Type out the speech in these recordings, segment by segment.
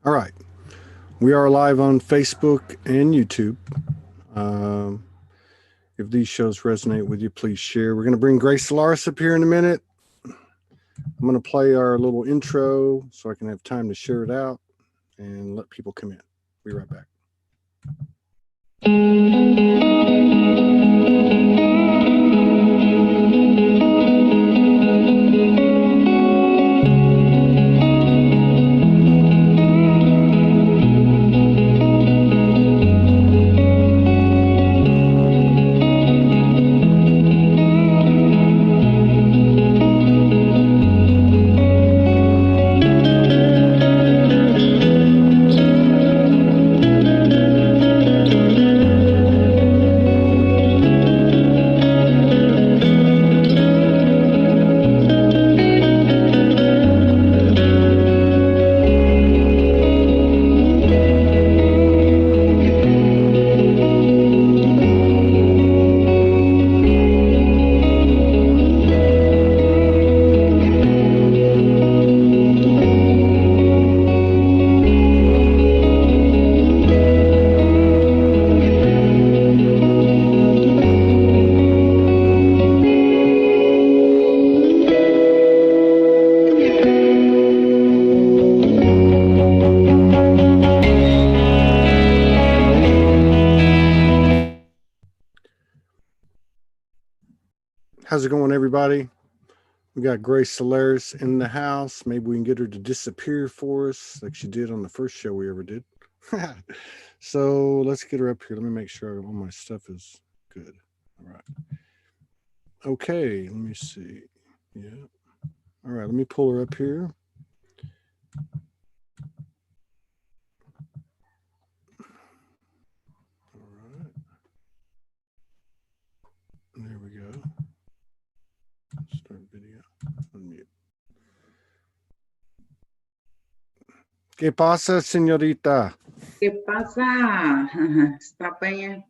All right. We are live on Facebook and YouTube. Um, if these shows resonate with you, please share. We're going to bring Grace Solaris up here in a minute. I'm going to play our little intro so I can have time to share it out and let people come in. Be right back. How's it going, everybody? We got Grace Solaris in the house. Maybe we can get her to disappear for us like she did on the first show we ever did. So let's get her up here. Let me make sure all my stuff is good. All right. Okay, let me see. Yeah. All right, let me pull her up here. All right. There we go. Start video. Unmute. ¿Qué pasa, señorita? ¿Qué pasa? Está bien.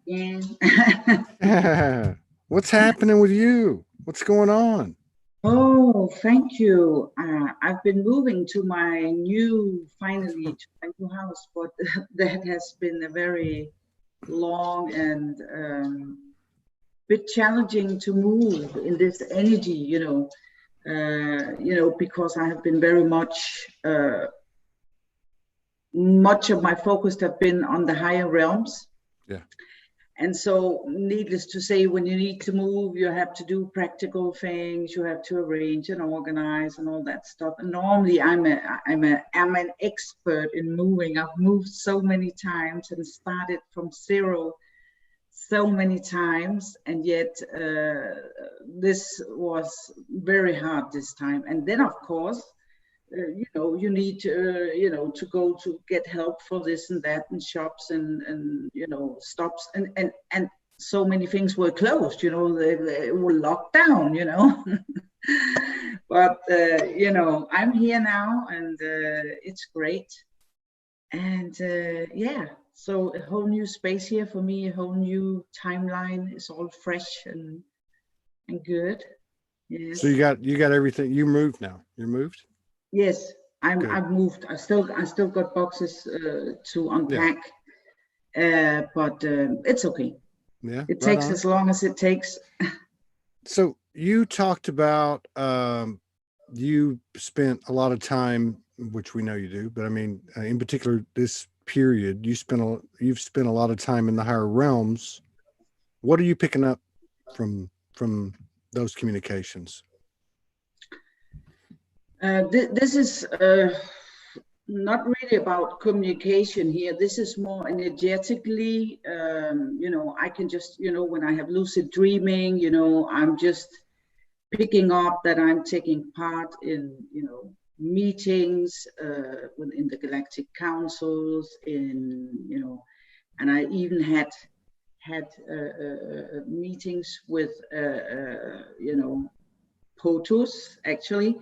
What's happening with you? What's going on? Oh, thank you. I've been moving to my finally, to my new house, but that has been a very long and bit challenging to move in this energy, because I have been very much of my focus have been on the higher realms. Yeah. And so, needless to say, when you need to move, you have to do practical things. You have to arrange and organize and all that stuff. And normally, I'm an expert in moving. I've moved so many times and started from zero so many times, and yet this was very hard this time. And then, of course, you need to, to go to get help for this and that, and shops and stops, and so many things were closed, they were locked down, but I'm here now, and it's great. And yeah, so a whole new space here for me, a whole new timeline. It's all fresh and good. Yes. So you got everything. You moved now. You're moved. Yes, I've moved. I still got boxes to unpack, but it's okay. Yeah, it takes as long as it takes. So you talked about you spent a lot of time, which we know you do, but I mean, in particular, this period you've spent a lot of time in the higher realms. What are you picking up from those communications? This is not really about communication here. This is more energetically, I can just, when I have lucid dreaming, I'm just picking up that I'm taking part in, meetings within the galactic councils, and I even had meetings with, POTUS, actually.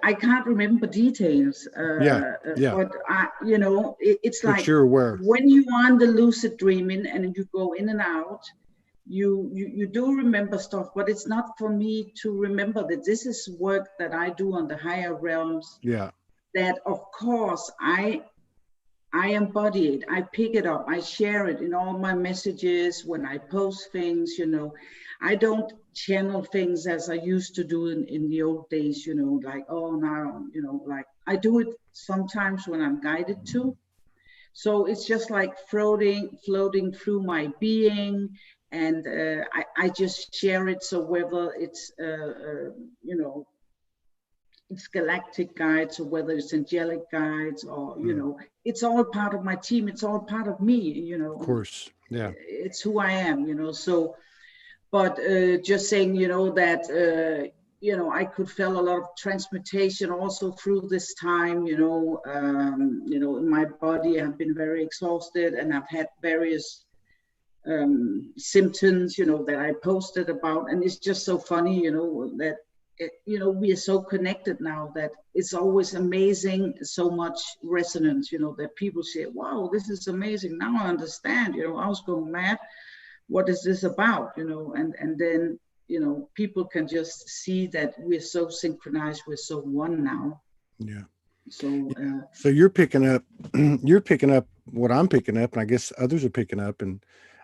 I can't remember details, but it's like you're aware. When you are in the lucid dreaming and you go in and out, you do remember stuff, but it's not for me to remember that this is work that I do on the higher realms. Yeah. That of course I I embody it. I pick it up. I share it in all my messages when I post things, you know. I don't channel things as I used to do in the old days, you know, like, oh, now, you know, like I do it sometimes when I'm guided to. So it's just like floating through my being, and I just share it. So whether it's, you know, it's galactic guides or whether it's angelic guides or, you know, it's all part of my team. It's all part of me, you know. Of course. Yeah. It's who I am, you know. So, but just saying, you know, that, you know, I could feel a lot of transmutation also through this time, you know, in my body. I've been very exhausted and I've had various symptoms, you know, that I posted about. And it's just so funny, you know, that, you know, we are so connected now that it's always amazing, so much resonance, you know, that people say, wow, this is amazing. Now I understand, you know, I was going mad. What is this about, you know? And then, you know, people can just see that we're so synchronized, we're so one now. Yeah. So so you're picking up what I'm picking up, and I guess others are picking up, and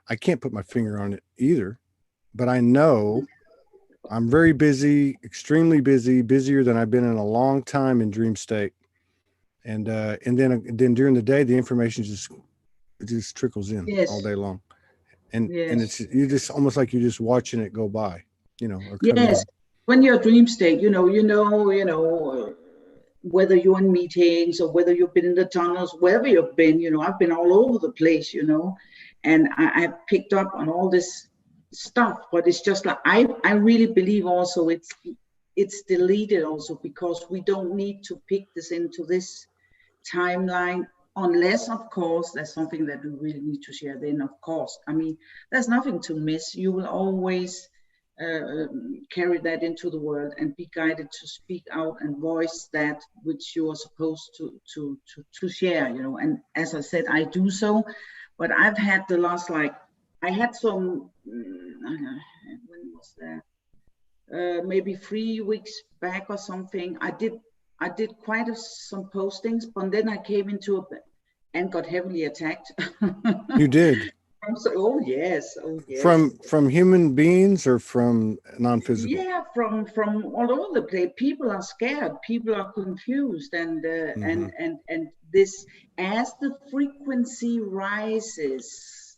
I can't put my finger on it either, but I know I'm very busy, extremely busy, busier than I've been in a long time in dream state. And then during the day, the information just trickles in all day long. And it's, you just almost like you're just watching it go by, you know, or come in. When you're dream state, you know, whether you're in meetings or whether you've been in the tunnels, wherever you've been, you know, I've been all over the place, you know, and I picked up on all this stuff, but it's just like, I really believe also it's deleted also, because we don't need to pick this into this timeline, unless of course there's something that we really need to share. Then of course, I mean, there's nothing to miss. You will always carry that into the world and be guided to speak out and voice that which you are supposed to share, you know. And as I said, I do so, but I've had the last, like, I had some, when was that? Maybe 3 weeks back or something. I did quite some postings, but then I came into and got heavily attacked. You did? Oh yes. From human beings or from non-physical? Yeah, from all over the place. People are scared. People are confused, and this, as the frequency rises,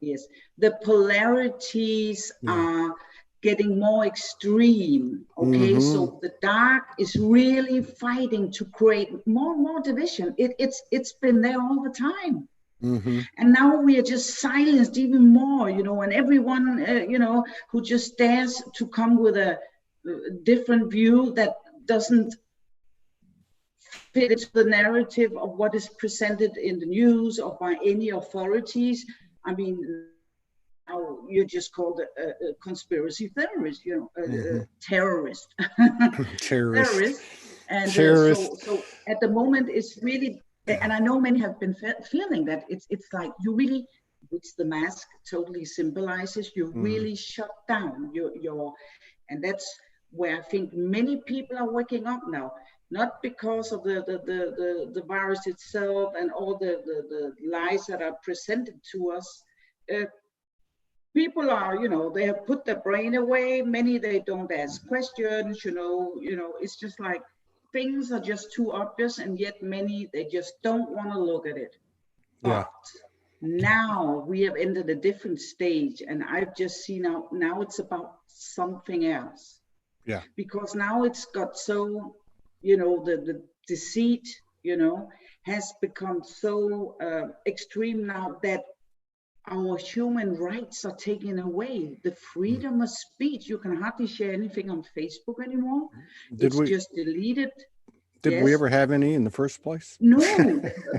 yes, the polarities are getting more extreme. Okay, so the dark is really fighting to create more and more division. It's been there all the time. And now we are just silenced even more, you know, and everyone, you know, who just dares to come with a different view that doesn't fit into the narrative of what is presented in the news or by any authorities. I mean, now you're just called a conspiracy theorist, you know, terrorist. Terrorist. And so at the moment, it's really, and I know many have been feeling that it's like you really, which the mask totally symbolizes, you really shut down your, and that's where I think many people are waking up now, not because of the virus itself and all the lies that are presented to us. People are, you know, they have put their brain away. Many, they don't ask questions, you know, it's just like, things are just too obvious, and yet many, they just don't want to look at it. But now we have entered a different stage, and I've just seen now it's about something else. Yeah. Because now it's got so, you know, the deceit, you know, has become so extreme now that our human rights are taken away. The freedom of speech, you can hardly share anything on Facebook anymore. It's just deleted. Did we ever have any in the first place? No,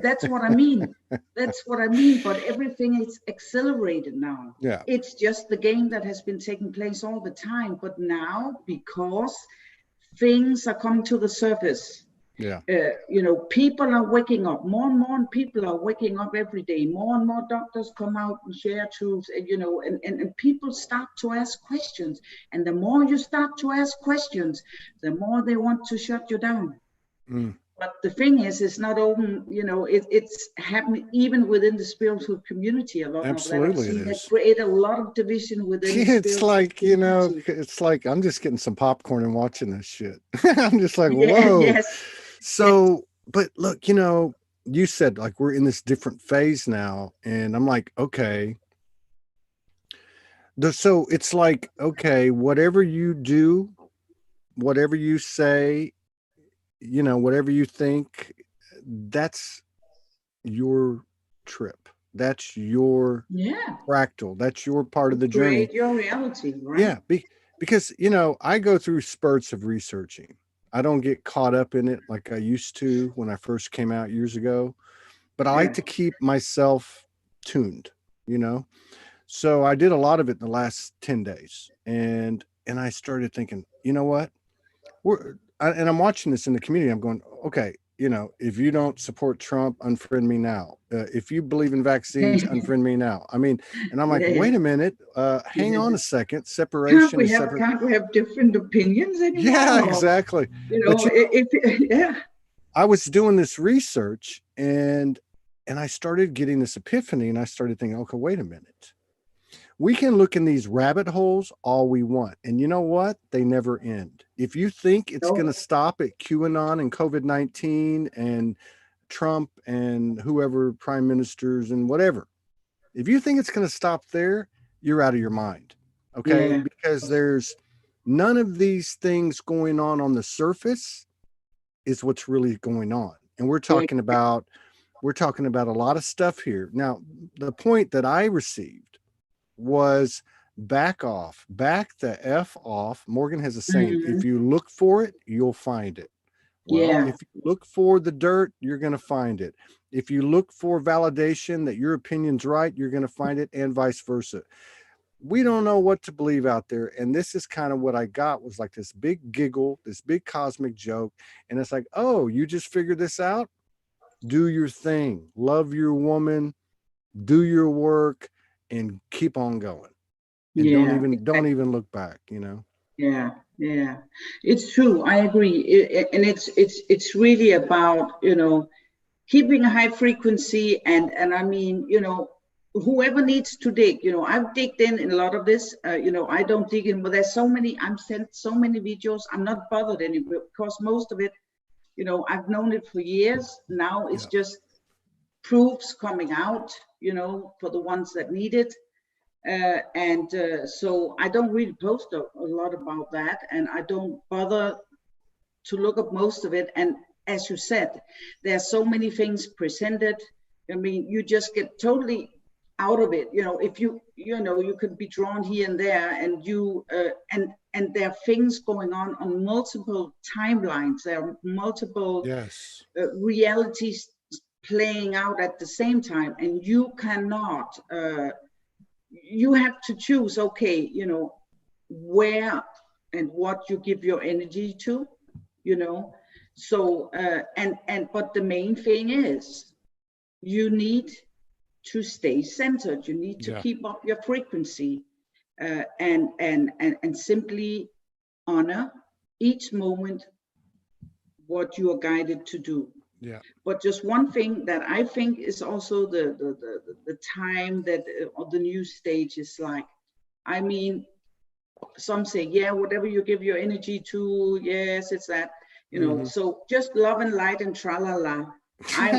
that's what I mean. That's what I mean. But everything is accelerated now. Yeah. It's just the game that has been taking place all the time. But now, because things are coming to the surface, you know, people are waking up. More and more people are waking up every day. More and more doctors come out and share truths, and, you know, and people start to ask questions. And the more you start to ask questions, the more they want to shut you down. But the thing is, it's not open, you know, it's happening even within the spiritual community. A lot of that I've Absolutely, it seen that is. create a lot of division within the It's spiritual like, you know, community. it's like I'm just getting some popcorn and watching this shit. I'm just like, Yeah, whoa. yes, yes, So, but look, you know, you said like we're in this different phase now, and I'm like, okay. So it's like, okay, whatever you do, whatever you say, you know, whatever you think, that's your trip. That's your yeah. fractal. That's your part You of the journey. create your reality, right? Yeah, because you know, I go through spurts of researching. I don't get caught up in it like I used to when I first came out years ago, but I like Yeah. to keep myself tuned, you know. So I did a lot of it in the last 10 days, and I started thinking, you know what? And I'm watching this in the community. I'm going, okay, you know, if you don't support Trump, unfriend me now. If you believe in vaccines, unfriend me now. I mean, and I'm like, Yeah, wait a minute, hang yeah. on a second. Separation is separate. Can't we have different opinions Yeah, anymore? Or, exactly. you But know, if yeah, I was doing this research, and I started getting this epiphany, and I started thinking, okay, wait a minute. We can look in these rabbit holes all we want. And you know what? They never end. If you think it's going to no, stop at QAnon and COVID-19 and Trump and whoever prime ministers and whatever, if you think it's going to stop there, you're out of your mind. Okay. yeah, Because there's none of these things going on the surface is what's really going on. And yeah, we're talking about a lot of stuff here. Now, the point that I received was back off, back the F off. Morgan has a saying, if mhm, you look for it, you'll find it. Well, yeah, if you look for the dirt, you're going to find it. If you look for validation that your opinion's right, you're going to find it, and vice versa. We don't know what to believe out there. And this is kind of what I got, was like this big giggle, this big cosmic joke. And it's like, oh, you just figured this out? Do your thing, love your woman, do your work, and keep on going. And don't yeah, even don't exactly. even look back, you know. Yeah, yeah, it's true. I agree. And it's really about, you know, keeping a high frequency, and I mean, you know, whoever needs to dig, you know, I've digged in a lot of this. You know, I don't dig in, but there's so many. I'm sent so many videos. I'm not bothered anymore because most of it, you know, I've known it for years. Now it's Yeah. just proofs coming out, you know, for the ones that need it. And so I don't really post a lot about that, and I don't bother to look up most of it. And as you said, there are so many things presented. I mean, you just get totally out of it. You know, if you know, you could be drawn here and there, and and there are things going on multiple timelines. There are multiple Yes. realities playing out at the same time, and you cannot. You have to choose, okay, you know, where and what you give your energy to, you know. So and but the main thing is, you need to stay centered, you need to Yeah. keep up your frequency, and simply honor each moment what you are guided to do. Yeah. But just one thing that I think is also the time that the new stage is like. I mean, some say, yeah, whatever you give your energy to, yes, it's that, you know. Mm-hmm. So just love and light and tra la la. I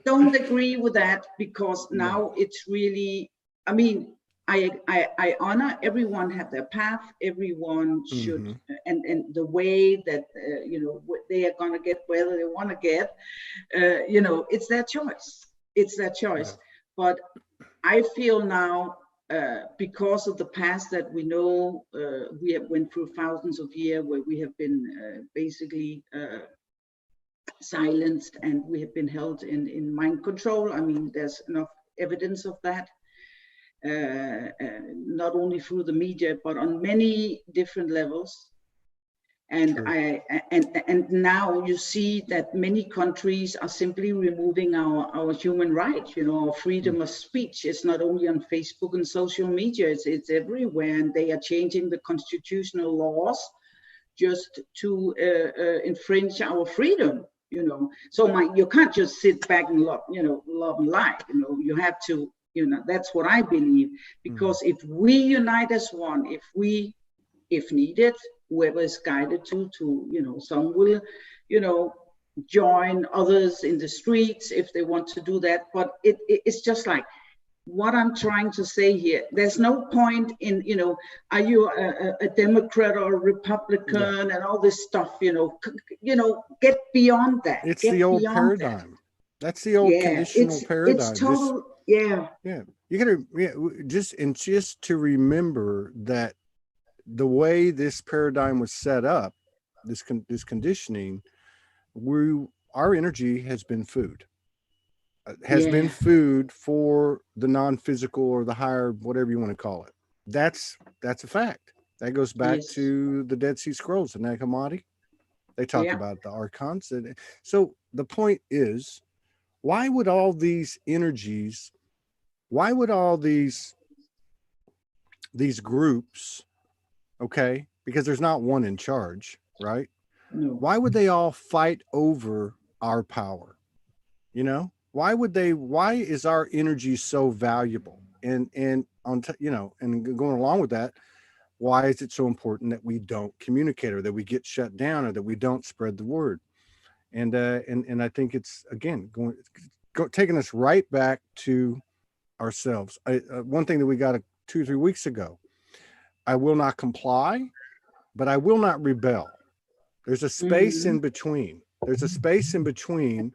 don't agree with that, because No. now it's really, I mean, I honor everyone have their path, everyone should, Mm-hmm. and the way that you know, they are gonna get where they want to get, you know, it's their choice. It's their Yeah. choice. But I feel now, because of the past that we know, we have went through thousands of years where we have been basically silenced, and we have been held in mind control. I mean, there's enough evidence of that, not only through the media, but on many different levels. And True. and now you see that many countries are simply removing our human rights, you know, our freedom of speech. It's not only on Facebook and social media, it's everywhere, and they are changing the constitutional laws just to infringe our freedom. you know. So you can't just sit back and love, you know, love and light, you know. You have to, you know, that's what I believe, because if we unite as one, if we, if needed, whoever is guided to, you know, some will, you know, join others in the streets if they want to do that. But it's just like, what I'm trying to say here, there's no point in, you know, are you a Democrat or a Republican and all this stuff, you know, get beyond that. It's get the old beyond paradigm. That. That's the old Yeah, conditional paradigm. it's total, yeah. Yeah. You gotta just to remember that the way this paradigm was set up, this conditioning, our energy has been food. Been food for the non-physical or the higher, whatever you want to call it. That's a fact. That goes back to the Dead Sea Scrolls and Nag Hammadi. They talk about the archons. So the point is, why would all these energies, why would all these groups, okay, because there's not one in charge, right? No. Why would they all fight over our power? You know, why is our energy so valuable? And you know, and going along with that, why is it so important that we don't communicate, or that we get shut down, or that we don't spread the word? And I think it's, again, taking us right back to ourselves. One thing that we got 2 or 3 weeks ago: I will not comply, but I will not rebel. There's a space in between. There's a space in between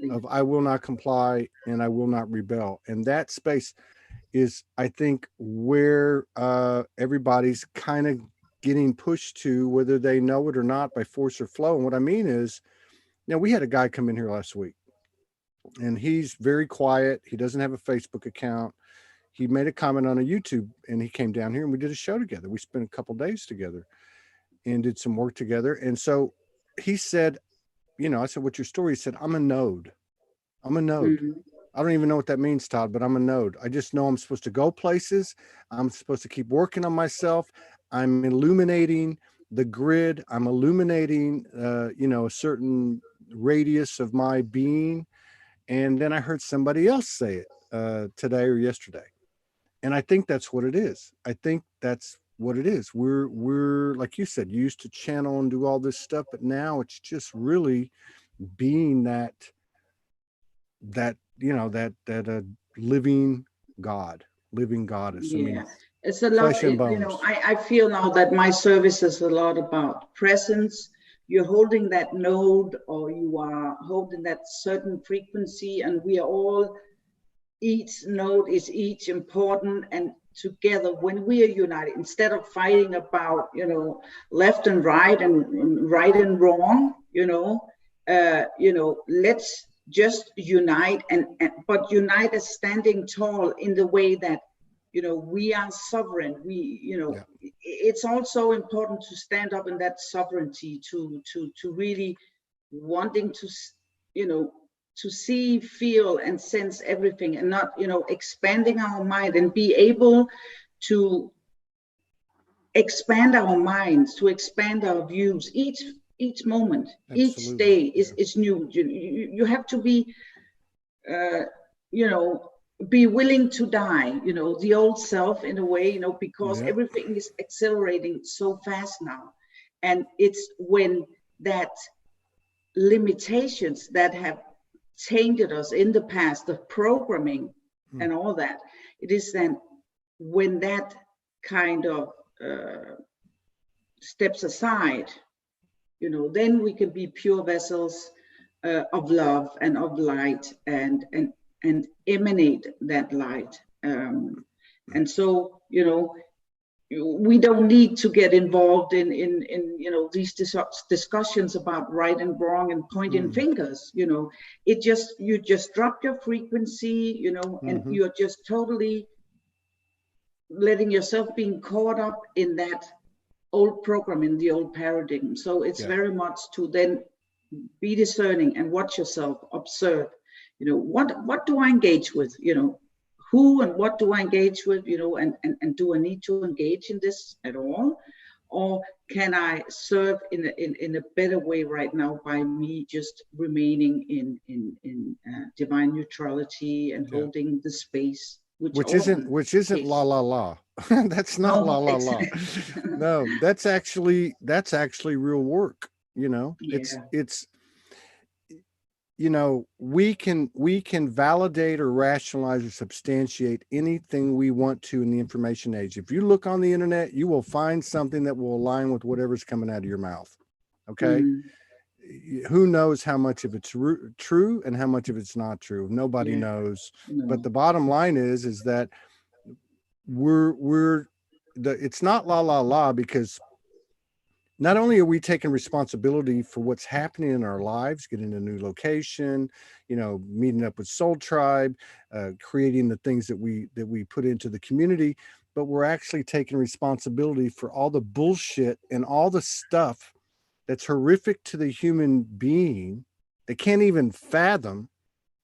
of I will not comply and I will not rebel. And that space is, I think, where everybody's kind of getting pushed to, whether they know it or not, by force or flow. And what I mean is, you know, we had a guy come in here last week, and he's very quiet. He doesn't have a Facebook account. He made a comment on a YouTube, and he came down here and we did a show together. We spent a couple days together and did some work together. And so he said, you know, I said, what's your story? He said, I'm a node. I'm a node. I don't even know what that means, Todd, but I'm a node. I just know I'm supposed to go places. I'm supposed to keep working on myself. I'm illuminating the grid. I'm illuminating, you know, a certain radius of my being. And then I heard somebody else say it today or yesterday. And I think that's what it is. I think that's what it is. We're like you said, used to channel and do all this stuff, but now it's just really being that you know, that living God, living goddess. Yeah, I mean, it's a lot. flesh and bones. You know, I feel now that my service is a lot about presence. You're holding that node, or you are holding that certain frequency, and we are all, each node is each important, and together, when we are united, instead of fighting about, you know, left and right and right and wrong, you know, let's just unite, but unite as standing tall in the way that, you know, we are sovereign. We, you know, it's also important to stand up in that sovereignty, to really wanting to, you know, to see, feel, and sense everything, and not, you know, expanding our mind and be able to expand our minds, to expand our views. Each moment, each day is new. You have to be, you know, be willing to die, you know, the old self in a way, you know, because everything is accelerating so fast now. And it's when that limitations that have tainted us in the past, the programming and all that, it is then when that kind of steps aside, you know, then we can be pure vessels of love and of light, and emanate that light. And so, you know, we don't need to get involved in you know, these discussions about right and wrong and pointing fingers. You know, you just drop your frequency, you know, and you're just totally letting yourself being caught up in that old program, in the old paradigm. So it's very much to then be discerning and watch yourself, observe, you know, what do I engage with, you know, who and what do I engage with, you know, and do I need to engage in this at all? or can I serve in a better way right now by me just remaining in divine neutrality and holding the space, which often isn't la takes. la la. That's not la No, la la. No, that's actually real work. You know, yeah, it's you know, we can validate or rationalize or substantiate anything we want to in the information age. If you look on the internet, you will find something that will align with whatever's coming out of your mouth. Okay. Who knows how much of it's true and how much of it's not true? Nobody yeah, knows. But no, the bottom line is that it's not la la la, because not only are we taking responsibility for what's happening in our lives, getting a new location, you know, meeting up with Soul Tribe, creating the things that we put into the community, but we're actually taking responsibility for all the bullshit and all the stuff that's horrific to the human being. They can't even fathom.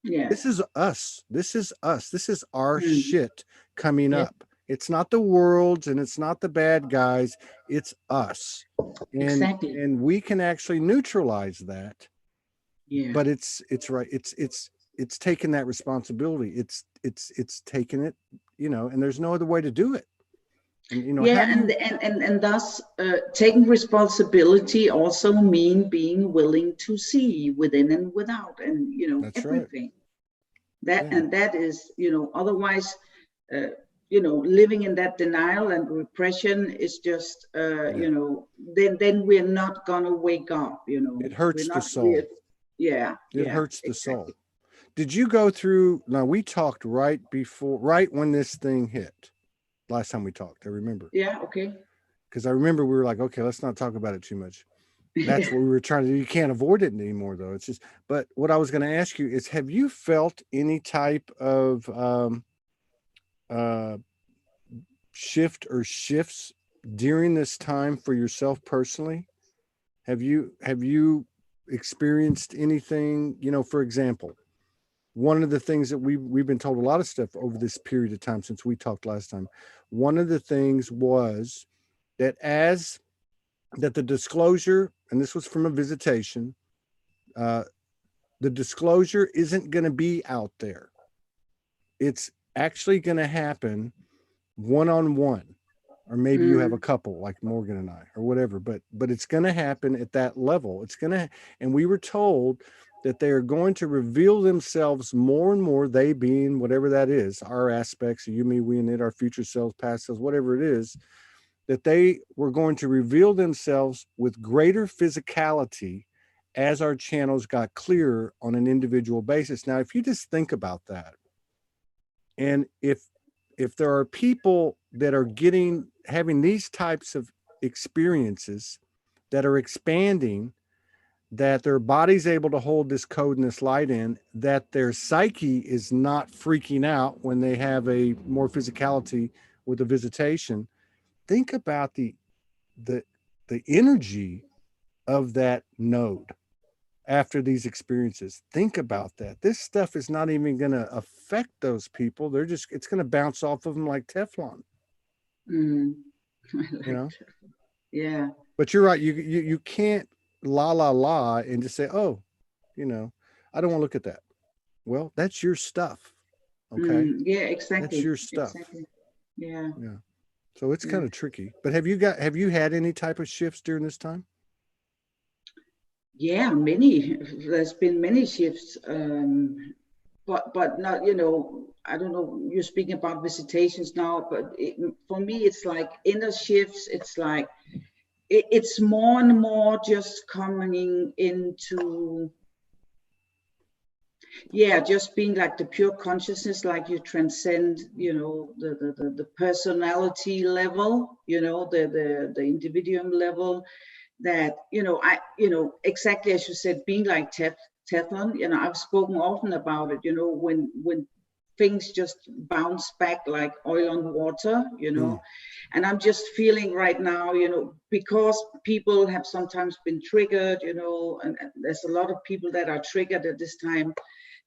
yeah, This is us. This is us. This is our mm, shit coming yeah, up. It's not the world's and it's not the bad guys. It's us. exactly, And we can actually neutralize that. yeah. But it's right. It's taking that responsibility. It's taking it, you know, and there's no other way to do it. And you know, how Yeah, do you and thus taking responsibility also mean being willing to see within and without, and that's right. everything. That Yeah. and that is, otherwise, living in that denial and repression is just, Yeah. then we're not gonna wake up. It We're hurts the not. We're, soul. yeah, It yeah, hurts the soul. exactly. Did you go through? Now, we talked right when this thing hit. Last time we talked, I remember, Yeah. Okay. because I remember we were like, okay, let's not talk about it too much. That's what we were trying to do. You can't avoid it anymore, though. It's just. But what I was going to ask you is, have you felt any type of uh, shift or shifts during this time for yourself personally? Have you experienced anything? You know, for example, one of the things that we've been told a lot of stuff over this period of time since we talked last time. One of the things was that the disclosure, and this was from a visitation, uh, the disclosure isn't going to be out there. It's actually going to happen one-on-one, or maybe you have a Mm, couple like Morgan and I or whatever, but it's going to happen at that level. It's going to, and we were told that they are going to reveal themselves more and more, they being whatever that is, our aspects, you, me, we, and it, our future selves, past selves, whatever it is, that they were going to reveal themselves with greater physicality as our channels got clearer on an individual basis. Now, if you just think about that, and if there are people that are having these types of experiences that are expanding, that their body's able to hold this code and this light in, that their psyche is not freaking out when they have a more physicality with a visitation. Think about the the energy of that node after these experiences. Think about that. This stuff is not even going to affect those people. It's going to bounce off of them like Teflon, mm. I you like know? that. Yeah. But you're right. You can't la la la and just say, oh, you know, I don't want to look at that. Well, that's your stuff. Okay. Yeah, That's exactly. your stuff. Exactly. Yeah. Yeah. So it's Yeah. kind of tricky. But have you had any type of shifts during this time? Yeah, many. There's been many shifts, but not. I don't know. You're speaking about visitations now, but for me, it's like inner shifts. It's like it's more and more just coming into, yeah, just being like the pure consciousness, like you transcend, the personality level, the individuum level, that exactly as you said, being like Teflon. I've spoken often about it, when things just bounce back like oil on water. Mm, And I'm just feeling right now, because people have sometimes been triggered, and there's a lot of people that are triggered at this time.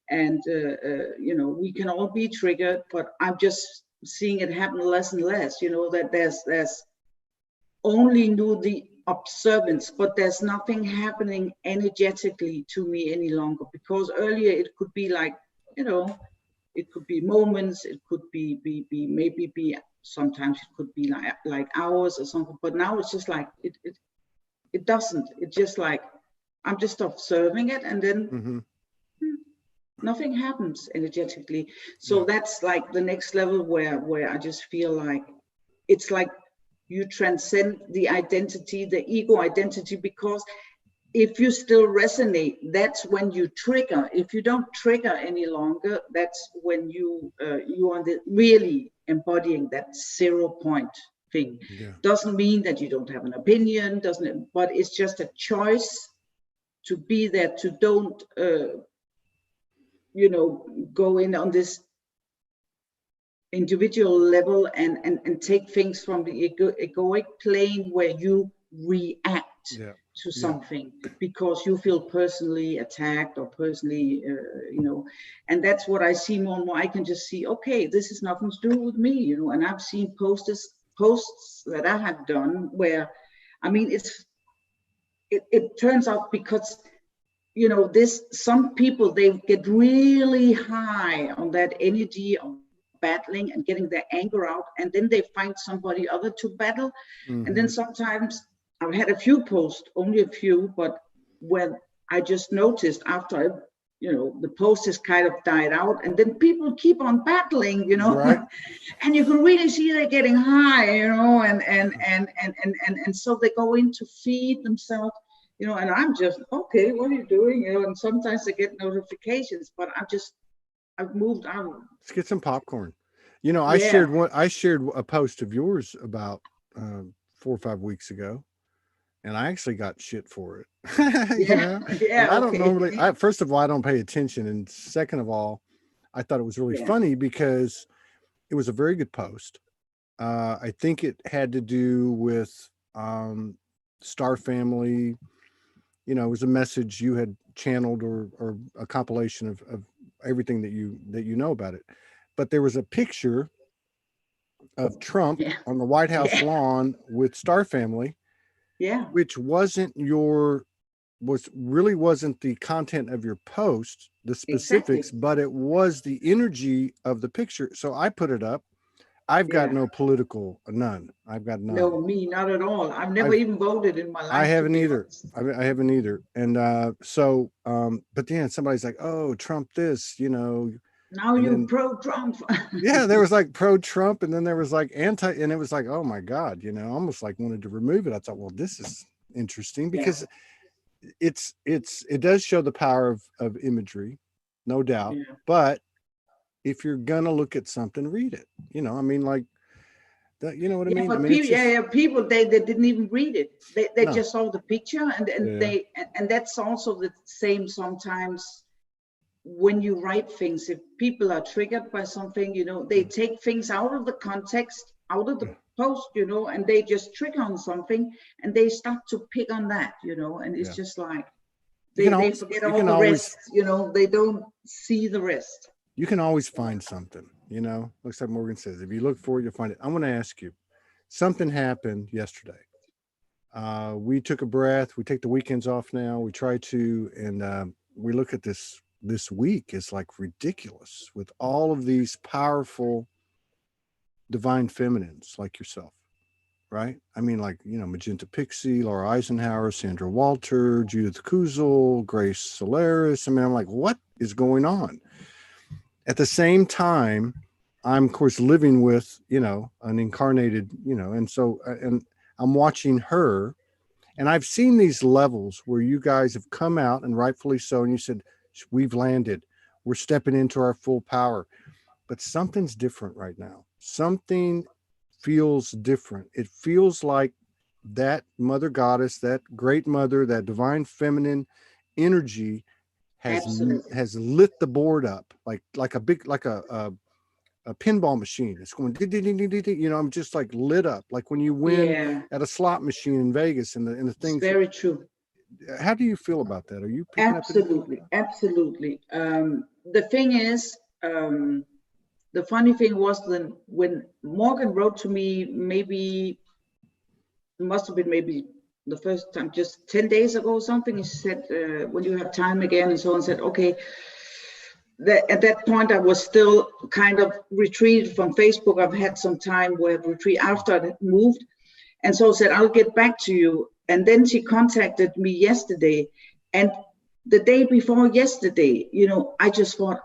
And we can all be triggered, but I'm just seeing it happen less and less, that there's only knew the observance, but there's nothing happening energetically to me any longer, because earlier it could be like, you know, it could be moments, it could be maybe sometimes it could be like hours or something, but now it's just like it doesn't. It's just like I'm just observing it, and then nothing happens energetically. So that's like the next level where I just feel like it's like you transcend the identity, the ego identity, because if you still resonate, that's when you trigger. If you don't trigger any longer, that's when you are really embodying that 0 point thing. Doesn't mean that you don't have an opinion, doesn't it? But it's just a choice to be there, to don't you know, go in on this individual level and take things from the egoic plane where you react to something because you feel personally attacked or personally, you know, and that's what I see more and more. I can just see, okay, this has nothing to do with me, you know, and I've seen posts that I have done where, I mean, it turns out because, you know, some people, they get really high on that energy of battling and getting their anger out, and then they find somebody other to battle. And then sometimes I've had a few posts, only a few, but when I just noticed after you know, the post has kind of died out, and then people keep on battling, you know, and you can really see they're getting high, you know, and so they go in to feed themselves. You know, and I'm just, okay, what are you doing? You know, and sometimes I get notifications, but I've moved on. Let's get some popcorn. You know, I shared a post of yours about 4 or 5 weeks ago, and I actually got shit for it. You know? And I don't normally, first of all, I don't pay attention. And second of all, I thought it was really funny because it was a very good post. I think it had to do with Star Family. You know, it was a message you had channeled or a compilation of everything that you know about it. But there was a picture of Trump on the White House lawn with Star Family, which wasn't wasn't the content of your post, the specifics, but it was the energy of the picture. So I put it up. I've got no political, none. I've got none. No, me, not at all. I've never even voted in my life. I haven't either. I haven't either. And but then somebody's like, oh, Trump this, you know. Now you pro-Trump. Yeah, there was like pro-Trump, and then there was like anti, and it was like, oh my God, you know, almost like wanted to remove it. I thought, well, this is interesting because it does show the power of imagery, no doubt. But if you're gonna look at something, read it. You know, I mean, like that, you know what I mean? But I mean, people they didn't even read it. They just saw the picture, and that's also the same sometimes when you write things. If people are triggered by something, you know, they take things out of the context, out of the post, you know, and they just trigger on something and they start to pick on that, you know, and it's just like they forget all the rest, you know, they don't see the rest. You can always find something, you know. Looks like Morgan says, if you look for it, you'll find it. I want to ask you, something happened yesterday. We took a breath. We take the weekends off now. We try to, and we look at this week is like ridiculous with all of these powerful divine feminines like yourself, right? I mean, like, you know, Magenta Pixie, Laura Eisenhower, Sandra Walter, Judith Kuzel, Grace Solaris. I mean, I'm like, what is going on? At the same time, I'm of course living with, you know, an incarnated, you know, and so, and I'm watching her, and I've seen these levels where you guys have come out, and rightfully so, and you said, we've landed, we're stepping into our full power, but something's different right now. Something feels different. It feels like that mother goddess, that great mother, that divine feminine energy has lit the board up like a big, like a pinball machine. It's going, you know, I'm just like lit up, like when you win at a slot machine in Vegas, and the things. It's very true. How do you feel about that? Are you picking absolutely the thing is, the funny thing was when Morgan wrote to me maybe it must have been maybe the first time, just 10 days ago or something. He said, when you have time again, and so on, said, okay. At that point, I was still kind of retreated from Facebook. I've had some time where I retreat after I moved. And so I said, I'll get back to you. And then she contacted me yesterday. And the day before yesterday, you know, I just thought,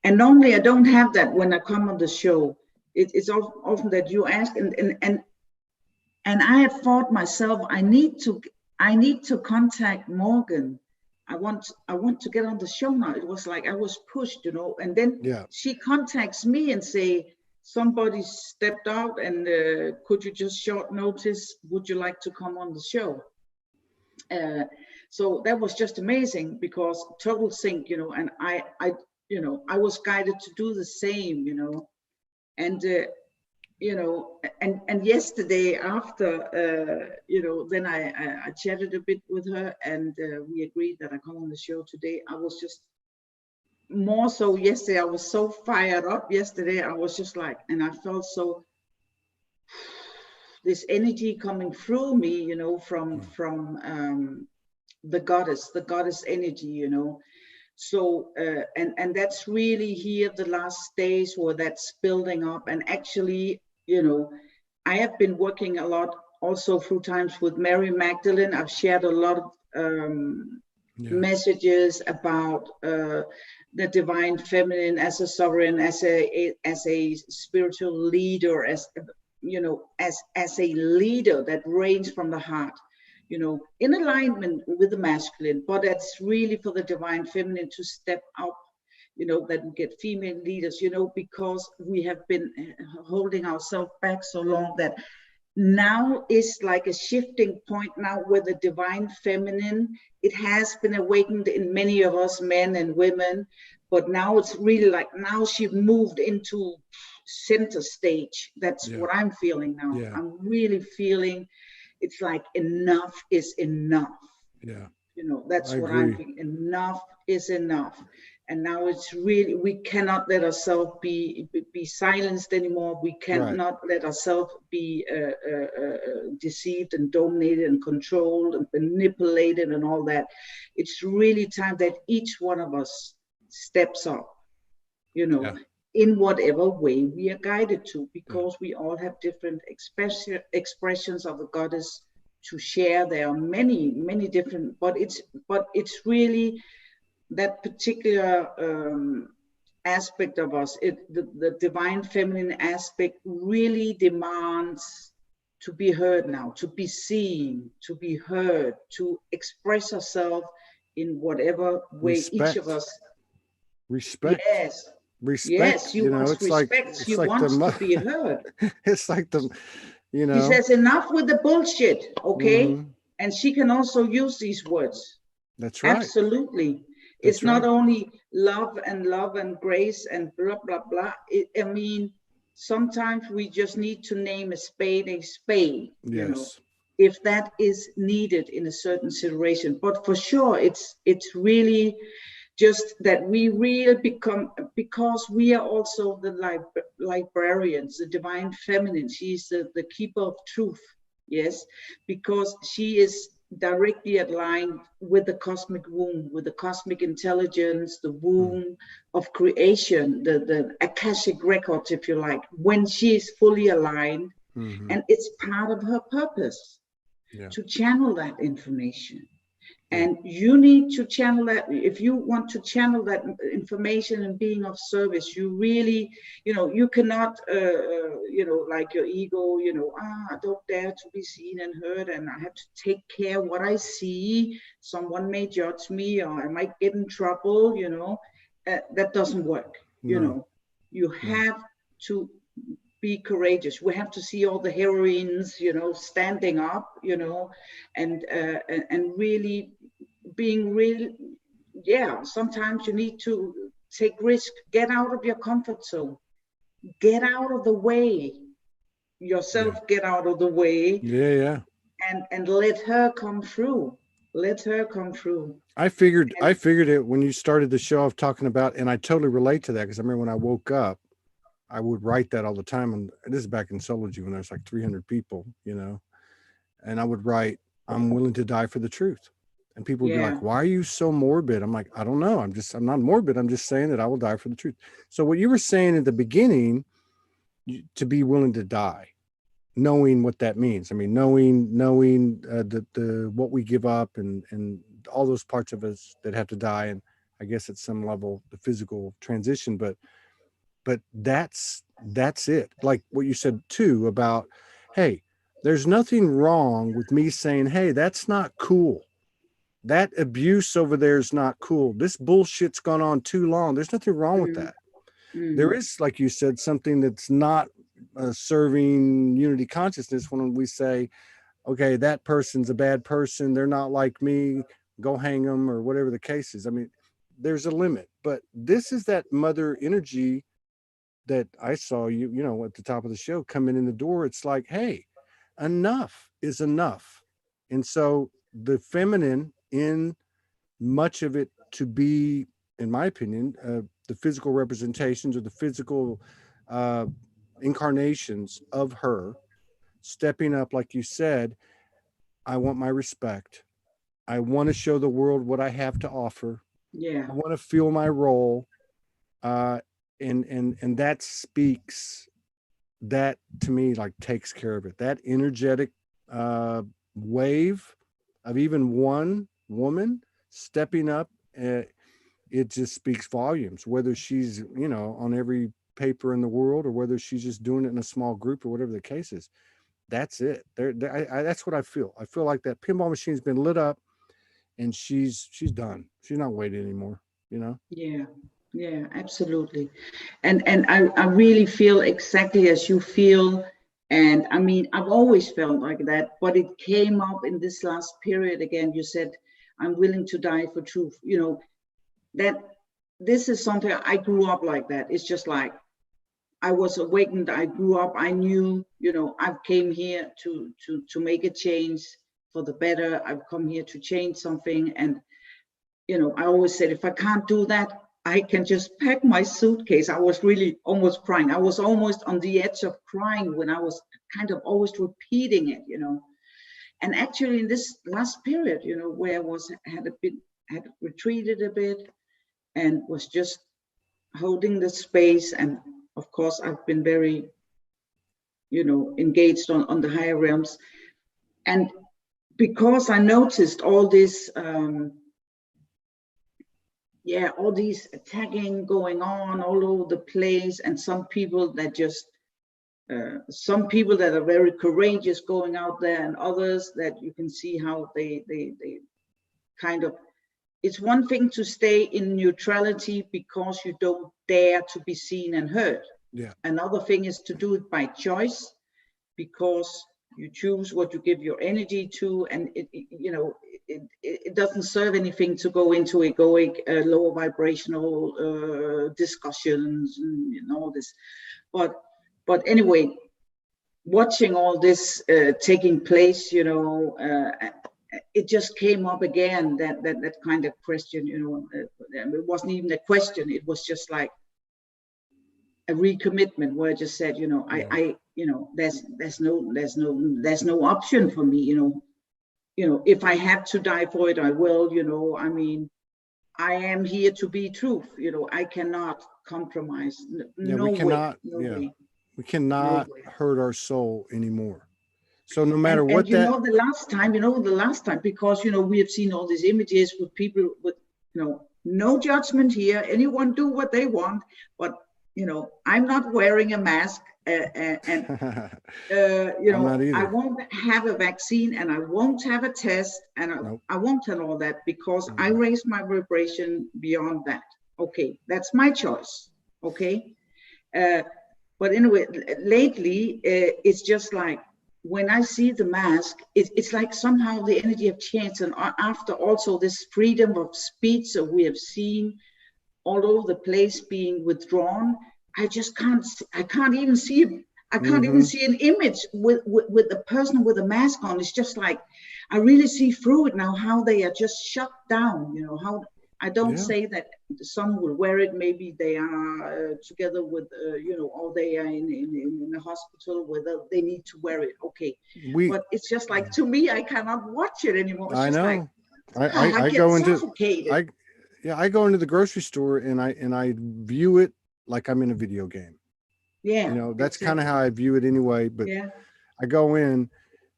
and normally I don't have that when I come on the show. It's often that you ask, and I have thought myself, I need to contact Morgan. I want to get on the show now. It was like I was pushed, you know, and then she contacts me and say, somebody stepped out, and could you just short notice, would you like to come on the show? So that was just amazing, because total sync, you know, and I you know, I was guided to do the same, you know, and you know, and yesterday after, you know, then I chatted a bit with her, and we agreed that I come on the show today. I was just more so yesterday. I was so fired up yesterday. I was just like, and I felt so, this energy coming through me, you know, from the goddess energy, you know. So and that's really here the last days where that's building up. And actually, you know, I have been working a lot also through times with Mary Magdalene. I've shared a lot of messages about the divine feminine as a sovereign, as a spiritual leader, as you know, as a leader that reigns from the heart, you know, in alignment with the masculine, but that's really for the divine feminine to step up, you know, that we get female leaders, you know, because we have been holding ourselves back so long that now is like a shifting point now where the divine feminine, it has been awakened in many of us, men and women, but now it's really like, now she moved into center stage. That's what I'm feeling now. I'm really feeling it's like enough is enough. You know, that's what I'm feeling. Enough is enough. And now it's really, we cannot let ourselves be silenced anymore. We cannot let ourselves be deceived and dominated and controlled and manipulated and all that. It's really time that each one of us steps up, you know, in whatever way we are guided to, because we all have different expressions of the goddess to share. There are many, many different, but it's really that particular aspect of us, the divine feminine aspect really demands to be heard now, to be seen, to be heard, to express ourselves in whatever way each of us. Respect. Yes, you know, it's respect. Like, she wants to be heard. It's like the, you know. She says, enough with the bullshit, okay? And she can also use these words. That's right. Absolutely. It's not only love and grace and blah, blah, blah. I mean, sometimes we just need to name a spade, you know, if that is needed in a certain situation. But for sure, it's really just that we really become, because we are also the librarians, the divine feminine. She's the keeper of truth, yes, because she is directly aligned with the cosmic womb, with the cosmic intelligence, the womb of creation, the Akashic records, if you like, when she is fully aligned. And it's part of her purpose to channel that information. And you need to channel that. If you want to channel that information and being of service, you really, you know, you cannot, you know, like your ego, you know, I don't dare to be seen and heard, and I have to take care what I see. Someone may judge me, or I might get in trouble, you know. That doesn't work, you know. You have to be courageous. We have to see all the heroines, you know, standing up, you know, and really being real. Sometimes you need to take risk, get out of your comfort zone, get out of the way yourself, get out of the way, and let her come through. Let her come through. I figured it when you started the show of talking about, and I totally relate to that, because I remember when I woke up, I would write that all the time. And this is back in Symbology when there's like 300 people, you know, and I would write, I'm willing to die for the truth. And people would be Yeah. like, why are you so morbid? I'm like, I don't know. I'm not morbid. I'm just saying that I will die for the truth. So what you were saying at the beginning, to be willing to die, knowing what that means. I mean, knowing the what we give up, and all those parts of us that have to die. And I guess at some level, the physical transition, but that's it. Like what you said too about, hey, there's nothing wrong with me saying, hey, that's not cool. That abuse over there is not cool. This bullshit's gone on too long. There's nothing wrong with Mm, that. There mm, is, like you said, something that's not serving unity consciousness when we say, okay, that person's a bad person. They're not like me. Go hang them, or whatever the case is. I mean, there's a limit, but this is that mother energy that I saw you at the top of the show coming in the door. It's like, hey, enough is enough. And so the feminine, in much of it, to be, in my opinion, the physical representations, or the physical uh, incarnations of her stepping up, like you said, I want my respect. I want to show the world what I have to offer. yeah. I want to feel my role. Uh, and that speaks, that to me, like, takes care of it. That energetic uh, wave of even one woman stepping up, it just speaks volumes, whether she's on every paper in the world, or whether she's just doing it in a small group, or whatever the case is. That's it. That's what I feel. I feel like that pinball machine's been lit up, and she's done. She's not waiting anymore. You know. Yeah, yeah, absolutely. And I really feel exactly as you feel. And I mean, I've always felt like that, but it came up in this last period again. You said, I'm willing to die for truth. That this is something I grew up like that. It's just like I was awakened. I grew up. I knew, I came here to make a change for the better. I've come here to change something. And I always said, if I can't do that, I can just pack my suitcase. I was really almost crying. I was almost on the edge of crying when I was kind of always repeating it, And actually, in this last period, where I had retreated a bit and was just holding the space. And of course, I've been very, engaged on the higher realms. And because I noticed all this, all these attacking going on all over the place, and some people that are very courageous going out there, and others that you can see how they kind of, it's one thing to stay in neutrality because you don't dare to be seen and heard. Yeah. Another thing is to do it by choice, because you choose what you give your energy to, and it doesn't serve anything to go into egoic, lower vibrational discussions and all this. But anyway, watching all this taking place, it just came up again, that kind of question, it wasn't even a question, it was just like a recommitment, where I just said, I there's no option for me, if I have to die for it, I will, I mean, I am here to be truth, I cannot compromise. Yeah. No We way, cannot. no Yeah. way, We no cannot way. hurt our soul anymore. So no matter And what that. the last time, because we have seen all these images with people with no judgment here. Anyone do what they want, but I'm not wearing a mask, and I'm not I either. won't have a vaccine, and I won't have a test, and Nope. I won't tell all that, because I Mm. raise my vibration beyond that. Okay, that's my choice. Okay. Uh, but anyway, lately, it's just like, when I see the mask, it's like somehow the energy have changed. And after also this freedom of speech that we have seen all over the place being withdrawn, I can't even see, I can't even Mm-hmm. see an image with the person with a mask on. It's just like, I really see through it now, how they are just shut down, how I don't Yeah. say that some will wear it. Maybe they are together with, or they are in a hospital whether they need to wear it. Okay. We, But it's just like, to me, I cannot watch it anymore. It's I just like, know. I I get go into, suffocated. I, yeah, I go into the grocery store and I view it like I'm in a video game. Yeah, That's kind of how exactly. I view it anyway. But Yeah, I go in,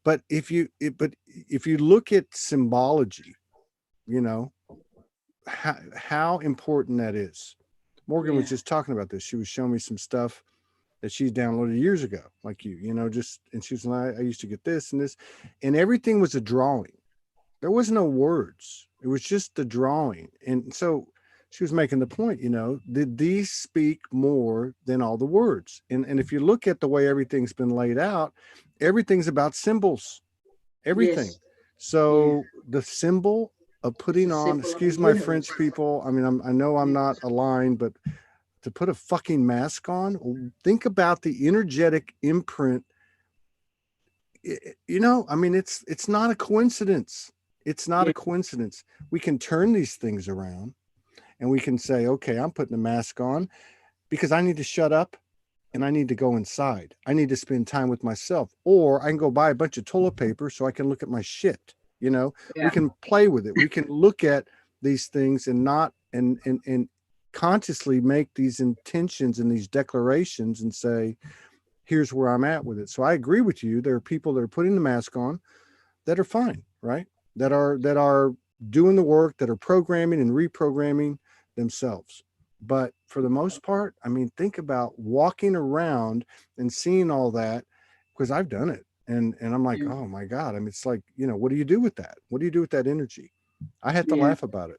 but if you look at symbology, you know, how important that is. Morgan was yeah, just talking about this. She was showing me some stuff that she's downloaded years ago, like just, and she was like, I used to get this and this, and everything was a drawing. There was no words. It was just the drawing. And so she was making the point, did these speak more than all the words? And if you look at the way everything's been laid out, everything's about symbols, everything. yes, yeah. So the symbol of It's putting a on, symbol of the excuse my universe. French people. I mean, I know I'm Yeah, not aligned, but to put a fucking mask on, think about the energetic imprint. I mean, it's not a coincidence. It's not yeah, a coincidence. We can turn these things around and we can say, okay, I'm putting a mask on because I need to shut up and I need to go inside. I need to spend time with myself, or I can go buy a bunch of toilet paper so I can look at my shit. We yeah, can play with it. We can look at these things and not, and consciously make these intentions and these declarations and say, here's where I'm at with it. So I agree with you. There are people that are putting the mask on that are fine, right? That are doing the work, that are programming and reprogramming themselves. But for the most part, I mean, think about walking around and seeing all that, because I've done it. And I'm like, yeah, oh my God. I mean, it's like, what do you do with that? What do you do with that energy? I have to yeah, laugh about it.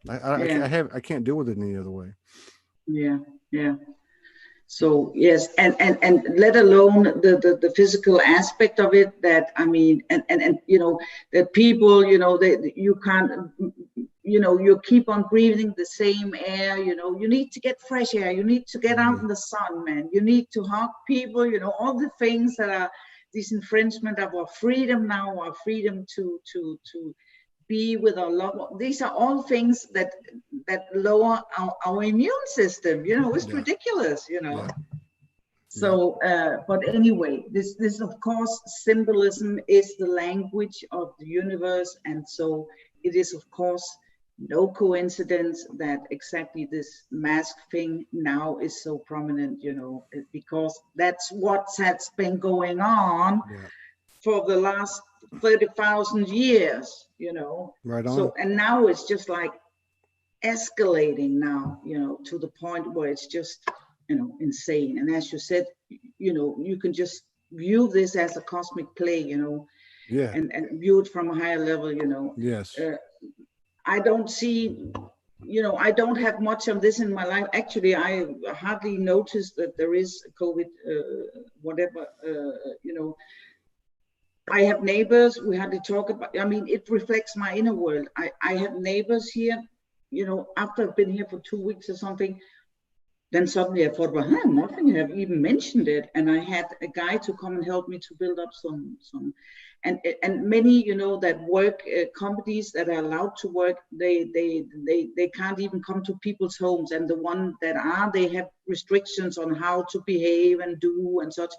yeah, I can't deal with it any other way. yeah, yeah. So yes, and let alone the physical aspect of it, that I mean, and that people, that you can't, you keep on breathing the same air. You need to get fresh air, you need to get out Mm, in the sun, man, you need to hug people, all the things that are this infringement of our freedom now, our freedom to be with our loved one. These are all things that lower our immune system. It's yeah, ridiculous. yeah, yeah, So, but anyway, this of course, symbolism is the language of the universe, and so it is of course no coincidence that exactly this mask thing now is so prominent. Because that's what has been going on yeah. for the last 30,000 years. Right on. So, and now it's just like escalating now, to the point where it's just, insane. And as you said, you can just view this as a cosmic play, Yeah. and view it from a higher level. Yes. Uh, I don't see, I don't have much of this in my life. Actually, I hardly noticed that there is COVID, whatever, I have neighbors. We had to talk about, I mean, it reflects my inner world. I have neighbors here, after I've been here for 2 weeks or something, then suddenly I thought, well, nothing have even mentioned it. And I had a guy to come and help me to build up and many, that work, companies that are allowed to work, they can't even come to people's homes. And the one that are, they have restrictions on how to behave and do and such.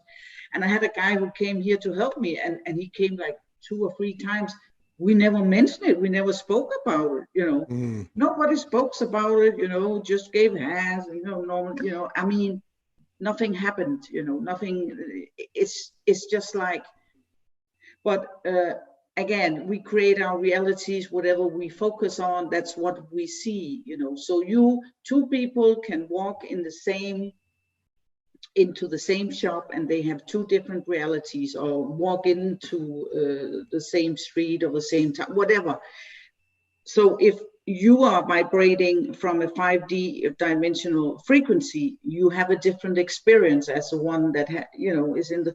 And I had a guy who came here to help me, and he came like 2 or 3 times. We never mentioned it. We never spoke about it. Mm, Nobody spoke about it, just gave hands, normal, I mean, nothing happened, nothing. It's just like, but again, we create our realities. Whatever we focus on, that's what we see. So two people can walk into the same shop, and they have two different realities, or walk into the same street or the same time, whatever. So if you are vibrating from a 5D dimensional frequency, you have a different experience as the one that is in the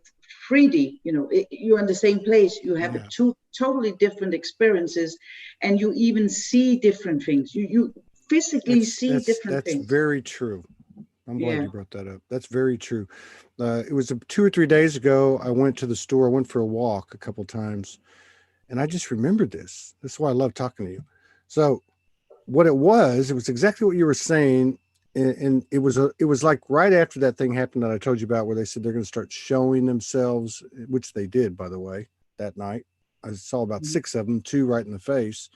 3D. You're in the same place. You have yeah. two totally different experiences, and you even see different things. You physically That's see that's different that's things. very true. I'm glad Yeah, you brought that up. That's very true. It was 2 or 3 days ago. I went to the store. I went for a walk a couple times, and I just remembered this. That's why I love talking to you. So what it was exactly what you were saying. And it was like right after that thing happened that I told you about, where they said they're going to start showing themselves, which they did, by the way, that night. I saw about Mhm. 6 of them, 2 right in the face.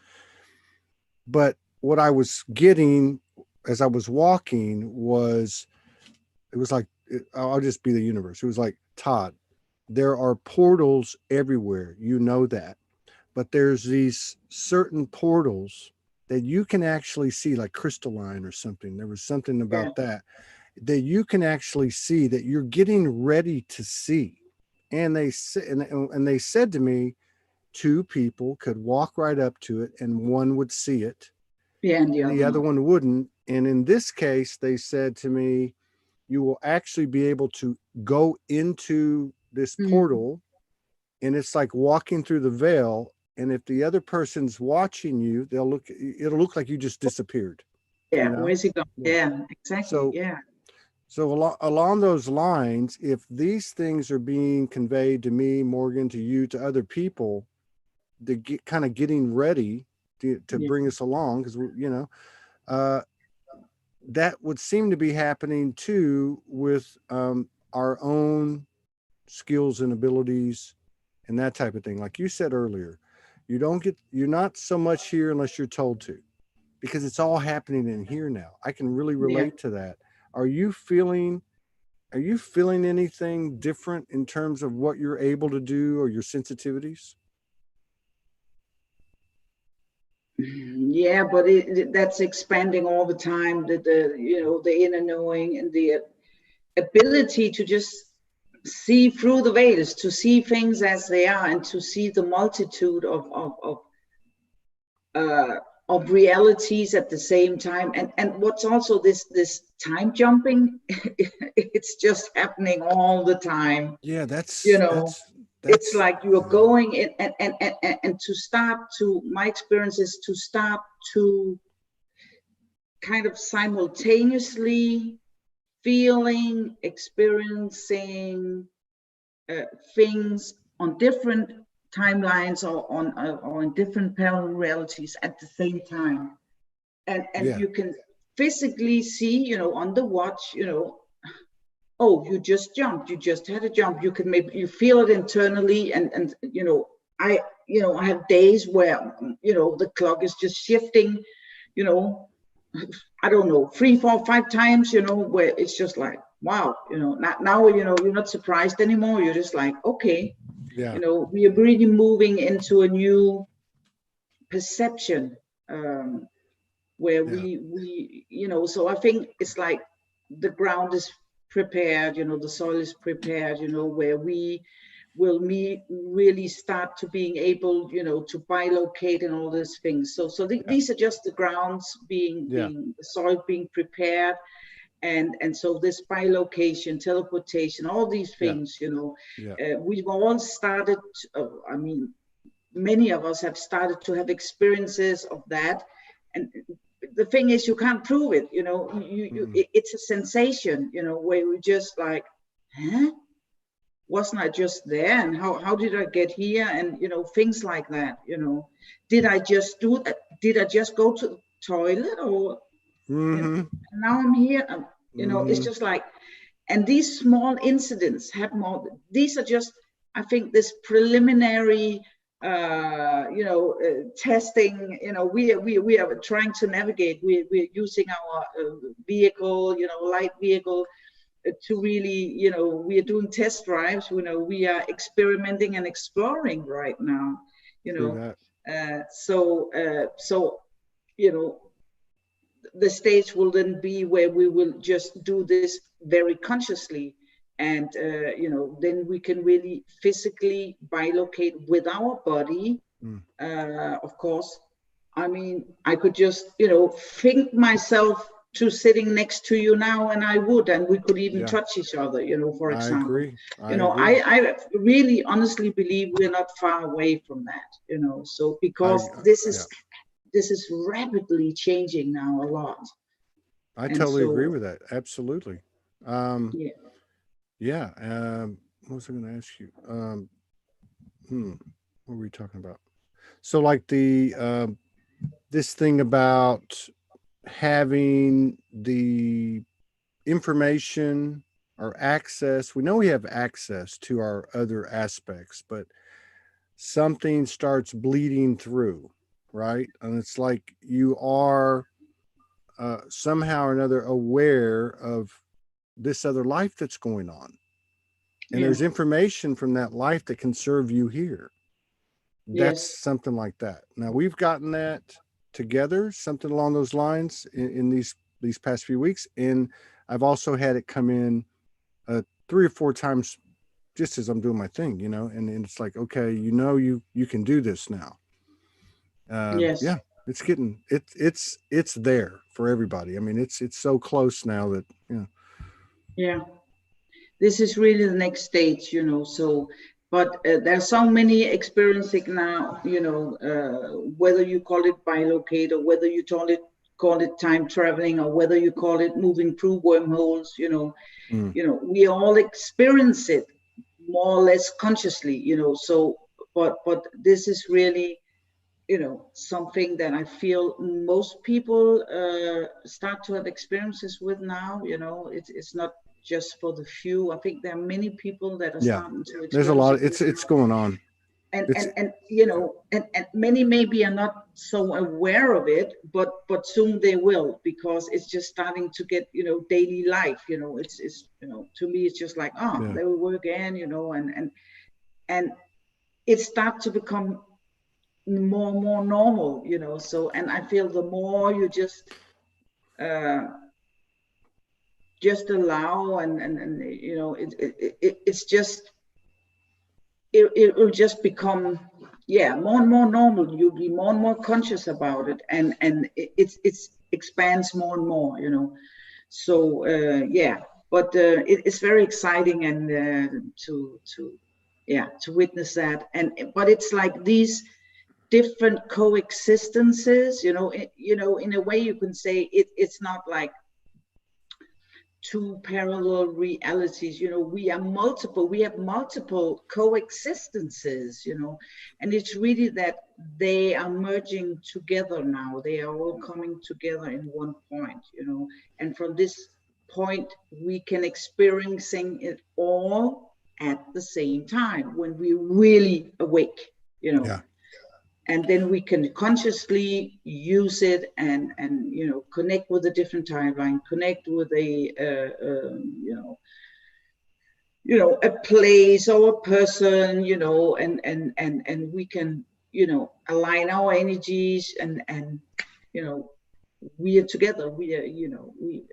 But what I was getting as I was walking was, it was like, I'll just be the universe. It was like, Todd, there are portals everywhere. You know that. But there's these certain portals that you can actually see, like crystalline or something. There was something Yeah, about that you can actually see, that you're getting ready to see. And they said, and they said to me, 2 people could walk right up to it, and one would see it, yeah, and the and other the other not. one wouldn't. And in this case, they said to me, you will actually be able to go into this Mm. portal, and it's like walking through the veil. And if the other person's watching you, it'll look like you just disappeared, you Yeah, know? where's it going? Yeah. Yeah, exactly. So, Yeah, along those lines, if these things are being conveyed to me, Morgan, to you, to other people, to get kind of getting ready to yeah, bring us along, because uh, that would seem to be happening too with our own skills and abilities and that type of thing. Like you said earlier, you're not so much here unless you're told to, because it's all happening in here now. I can really yeah. relate to that. Are you feeling are you feeling anything different in terms of what you're able to do, or your sensitivities? Yeah, but that's expanding all the time. The inner knowing and the ability to just see through the veils, to see things as they are, and to see the multitude uh, of realities at the same time. And what's also this time jumping? It's just happening all the time. Yeah, You know, it's that's like you are yeah. going in, and to start to, my experience is to start to kind of simultaneously feeling, experiencing things on different timelines, or in different parallel realities at the same time. And Yeah. you can physically see, on the watch, oh, you just jumped, you just had a jump. You can maybe you feel it internally, and I have days where the clock is just shifting, you know I don't know, 3, 4, 5 times, where it's just like, wow, now, you're not surprised anymore. You're just like, okay, Yeah. we are really moving into a new perception, um, where Yeah. so I think it's like the ground is prepared, the soil is prepared, where we will really start to being able, to bilocate and all these things. So Yeah. these are just the grounds Yeah. being the soil being prepared, and so this bilocation, teleportation, all these Yeah. things, Yeah. we've all started. I mean, many of us have started to have experiences of that, and the thing is, you can't prove it. Mm-mm. It's a sensation, where we just like, huh? Wasn't I just there? And how did I get here? And things like that. Did I just do that? Did I just go to the toilet, or and Mm-hmm. now I'm here? It's Mm-hmm. just like, and these small incidents happen all. These are just, I think, this preliminary testing. We are trying to navigate. We're using our vehicle, light vehicle, to really, we are doing test drives. We are experimenting and exploring right now. you True know that. so you know the stage will then be where we will just do this very consciously, and then we can really physically bilocate with our body. Mm. Of course, I mean, I could just think myself to sitting next to you now, and I would, and we could even Yeah. touch each other, for I example. agree. I agree. I really honestly believe we're not far away from that. So because Yeah. this is rapidly changing now a lot. I And totally agree so, with that. Absolutely. Um, yeah. yeah. What was I going to ask you? What were we talking about? So, like the this thing about having the information or access. We know we have access to our other aspects, but something starts bleeding through, right? And it's like you are somehow or another aware of this other life that's going on. And Yeah. there's information from that life that can serve you here. That's Yes. something like that. Now we've gotten that together, something along those lines in these past few weeks. And I've also had it come in 3 or 4 times just as I'm doing my thing, and it's like, okay, you can do this now. Yes. Yeah, it's getting it's there for everybody. I mean, it's so close now that Yeah. This is really the next stage, so, but there's so many experiencing now, whether you call it bilocate or whether you call it time traveling or whether you call it moving through wormholes, mm, we all experience it more or less consciously, so, but this is really, something that I feel most people start to have experiences with now. It's not just for the few. I think there are many people that are yeah, starting to there's a experience lot. it with It's now. going on. And It's and and and many maybe are not so aware of it, but soon they will, because it's just starting to get daily life. It's to me it's just like, oh, yeah, there we were again. And it starts to become more and more normal, so, and I feel the more you uh just allow, and it's just, it will just become, yeah, more and more normal. You'll be more and more conscious about it, and it's expands more and more, so yeah, but it's very exciting, and to yeah, to witness that. And but it's like these different coexistences, in a way you can say it's not like two parallel realities. We have multiple coexistences, and it's really that they are merging together now. They are all coming together in one point, and from this point we can experiencing it all at the same time when we really awake, yeah, and then we can consciously use it, and connect with a different timeline, connect with a a place or a person, and we can align our energies, and you know we are together. We are,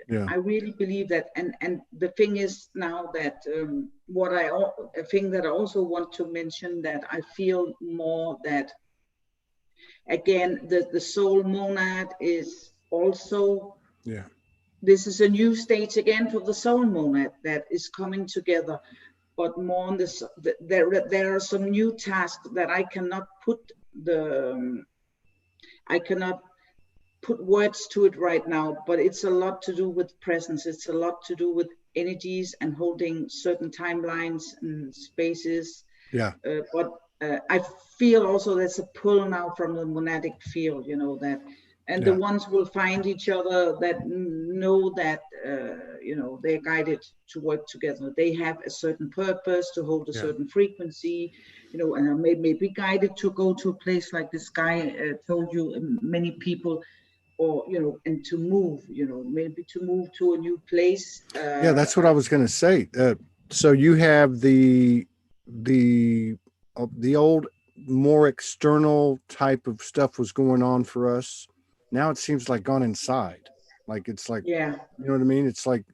yeah, I really believe that. And the thing is now that a thing that I also want to mention, that I feel more that, again, the soul monad is also, yeah, this is a new stage again for the soul monad that is coming together, but more on this. There are some new tasks that I cannot put words to it right now, but it's a lot to do with presence. It's a lot to do with energies and holding certain timelines and spaces. yeah, But I feel also there's a pull now from the monadic field, that, and the yeah, ones will find each other that know that, they're guided to work together. They have a certain purpose to hold a yeah, certain frequency, and are maybe guided to go to a place like this guy told you, many people, or, and to move, maybe to move to a new place. yeah. That's what I was going to say. So you have the old, more external type of stuff was going on for us. Now it seems like gone inside. Like it's like, Yeah. you know what I mean? It's like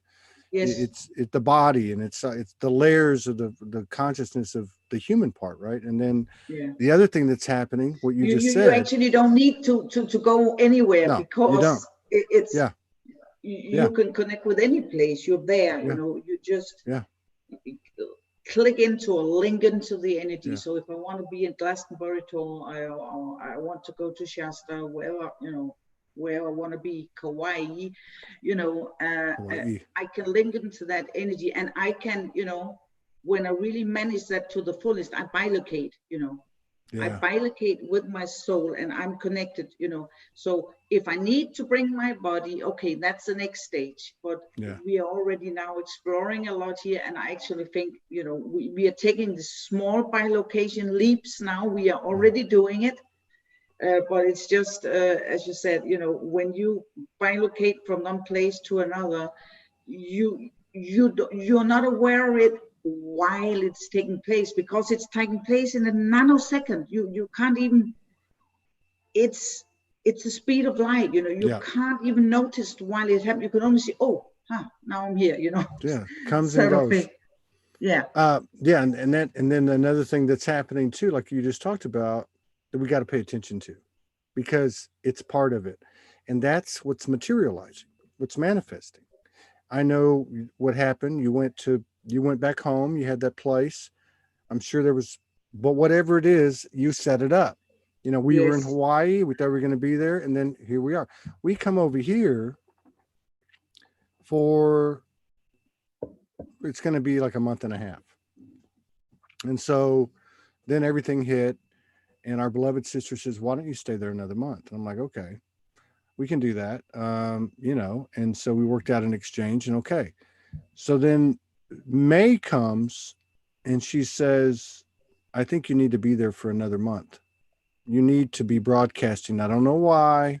Yes. it's the body, and it's the layers of the consciousness of the human part, right? And then Yeah. the other thing that's happening, what you just You said. actually don't need to go anywhere, No, you because don't. it's, Yeah, you yeah, can connect with any place. You're there, yeah, you just yeah, click into or link into the energy. yeah. So if I want to be in Glastonbury, or I want to go to Shasta, wherever, where I want to be, Kauai, Hawaii. I can link into that energy, and I can, when I really manage that to the fullest, I bilocate, I Yeah. bilocate with my soul and I'm connected, you know. So if I need to bring my body, okay, that's the next stage. But Yeah. we are already now exploring a lot here. And I actually think, you know, we are taking the small bilocation leaps now. We are already doing it. But it's just, as you said, you know, when you bilocate from one place to another, you're not aware of it while it's taking place, because it's taking place in a nanosecond. You can't even, it's the speed of light, you know. You Yeah. can't even notice while it happens. You can only see, oh, now I'm here, you know. Yeah. Comes and Sort of goes. thing. Yeah. Yeah, and then another thing that's happening too, like you just talked about, that we got to pay attention to, because it's part of it, and that's what's materializing, what's manifesting. I know what happened. You went back home. You had that place. I'm sure there was, but whatever it is, you set it up. You know, we were in Yes. Hawaii. We thought we were going to be there, and then here we are. We come over here for, it's going to be like a month and a half, and so then everything hit, and our beloved sister says, "Why don't you stay there another month?" And I'm like, "Okay, we can do that." You know, and so we worked out an exchange, and okay. So then May comes, and she says, "I think you need to be there for another month. You need to be broadcasting. I don't know why."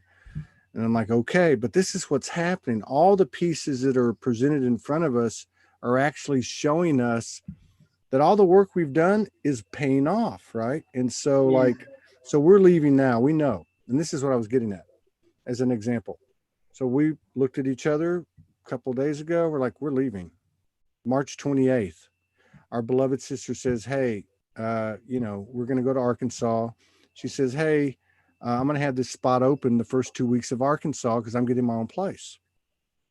And I'm like, "Okay, but this is what's happening. All the pieces that are presented in front of us are actually showing us that all the work we've done is paying off, right?" And so, Yeah. like, so we're leaving now. We know. And this is what I was getting at as an example. So we looked at each other a couple of days ago. We're like, we're leaving March 28th. Our beloved sister says, "Hey, you know, we're going to go to Arkansas." She says, "Hey, I'm going to have this spot open the first 2 weeks of Arkansas because I'm getting my own place.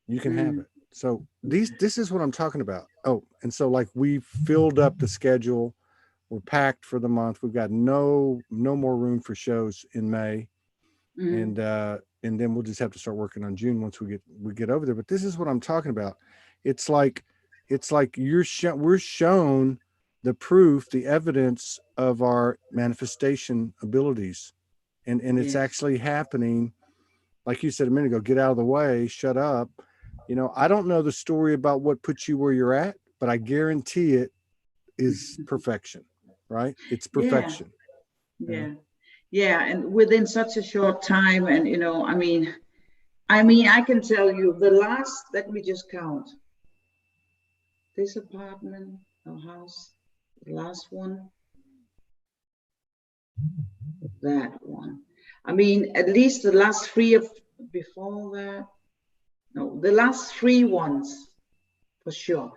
You can have it." So this is what I'm talking about. Oh, and so like we filled up the schedule. We're packed for the month. We've got no more room for shows in May, and then we'll just have to start working on June once we get over there. But this is what I'm talking about. It's like we're shown the proof, the evidence of our manifestation abilities, and it's Yes. actually happening. Like you said a minute ago, get out of the way, shut up. You know, I don't know the story about what puts you where you're at, but I guarantee it is perfection, right? It's Yeah. perfection. You know? Yeah. Yeah. And within such a short time, and you know, I can tell you the last, let me just count. This apartment or house, the last one, that one. I mean, at least the last three of before that. No, the last three ones for sure.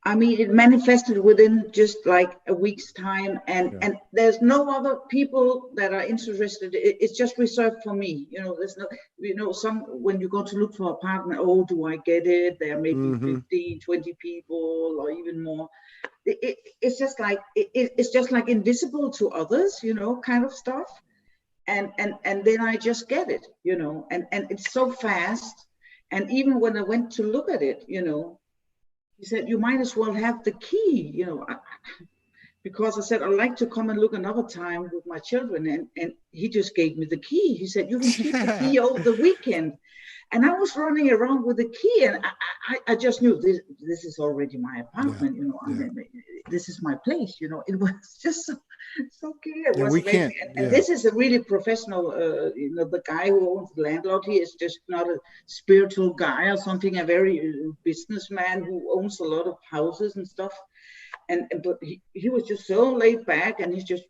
I mean, it manifested within just like a week's time, and Yeah. and there's no other people that are interested. It's just reserved for me. You know, there's no, you know, some when you go to look for apartment, oh, do I get it? There may be Mm-hmm. 15, 20 people or even more. It's just like it's just like invisible to others, you know, kind of stuff. And then I just get it, you know, and it's so fast. And even when I went to look at it, you know, he said, you might as well have the key, you know, because I said, I'd like to come and look another time with my children. And he just gave me the key. He said, you can keep the key over the weekend. And I was running around with the key, and I just knew this is already my Yeah. apartment, you know, Yeah. this is my place, you know. It was just so clear. It Yeah. was We amazing. can't. And Yeah. this is a really professional, you know, the guy who owns the landlord, he is just not a spiritual guy or something, a very businessman who owns a lot of houses and stuff. But he was just so laid back, and he's just,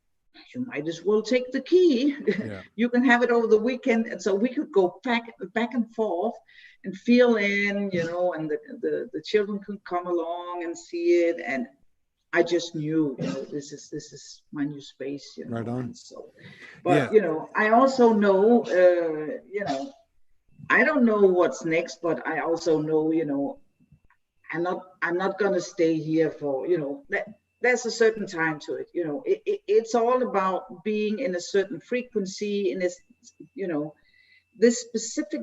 you might as well take the key. Yeah. You can have it over the weekend. And so we could go back and forth and feel in, you know, and the children could come along and see it. And I just knew, you know, this is my new space, you Right know. on. And so, Yeah. but you know, I also know, you know, I don't know what's next, but I also know, you know, I'm not gonna stay here for, you know, there's a certain time to it, you know. It's all about being in a certain frequency, in this, you know, this specific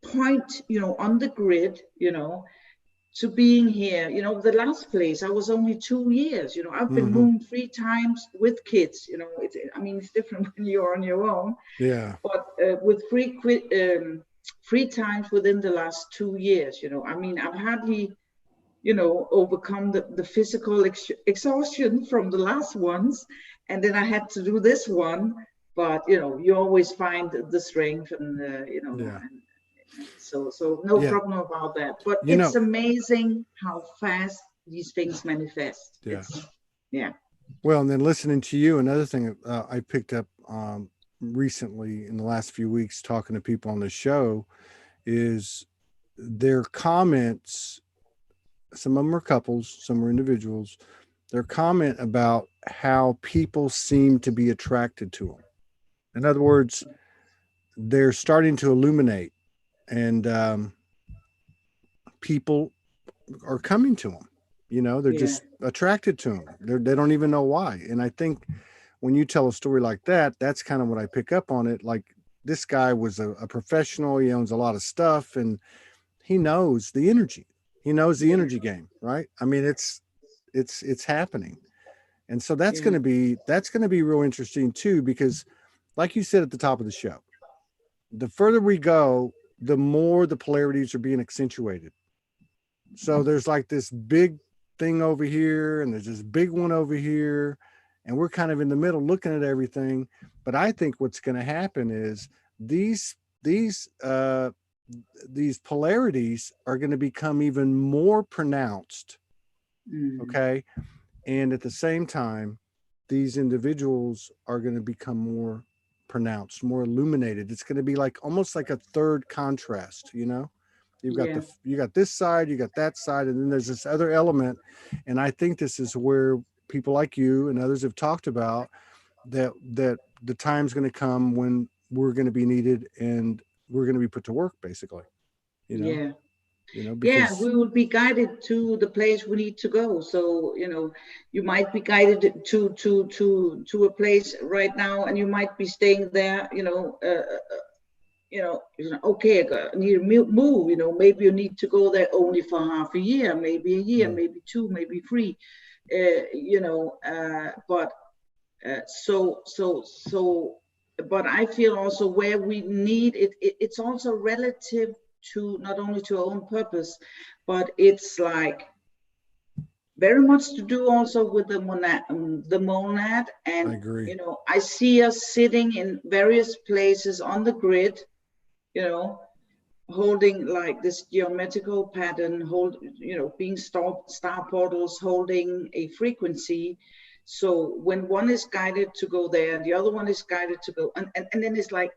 point, you know, on the grid, you know, to being here. You know, the last place I was only 2 years. You know, I've been moved 3 times with kids. You know, I mean, it's different when you're on your own. Yeah. But with 3 times within the last 2 years. You know, I mean, I've hardly, you know, overcome the physical exhaustion from the last ones, and then I had to do this one. But you know, you always find the strength, and you know, Yeah. and so no Yeah. problem about that. But You it's know, amazing how fast these things manifest. yeah. Yeah. Well, and then listening to you, another thing I picked up recently in the last few weeks talking to people on the show is their comments. Some of them are couples, some are individuals. Their comment about how people seem to be attracted to them. In other words, they're starting to illuminate, and people are coming to them. You know, they're just attracted to them. They don't even know why. And I think when you tell a story like that, that's kind of what I pick up on it. Like, this guy was a professional. He owns a lot of stuff, and he knows the energy. He knows the energy game, right? I mean, it's happening. And so that's going to be real interesting too, because like you said at the top of the show, the further we go, the more the polarities are being accentuated. So there's like this big thing over here, and there's this big one over here, and we're kind of in the middle looking at everything. But I think what's going to happen is these polarities are going to become even more pronounced. Okay. And at the same time, these individuals are going to become more pronounced, more illuminated. It's going to be like almost like a third contrast, you know? You got this side, you got that side, and then there's this other element. And I think this is where people like you and others have talked about that the time's going to come when we're going to be needed and we're going to be put to work, basically. Because we will be guided to the place we need to go. So you know, you might be guided to a place right now, and you might be staying there. Okay, I need to move. You know, maybe you need to go there only for half a year, maybe a year, maybe 2, maybe 3. But I feel also where we need it, it's also relative to not only to our own purpose, but it's like very much to do also with the monad. And I agree. You know, I see us sitting in various places on the grid, you know, holding like this geometrical pattern, being star portals, holding a frequency. So when one is guided to go there, the other one is guided to go, and then it's like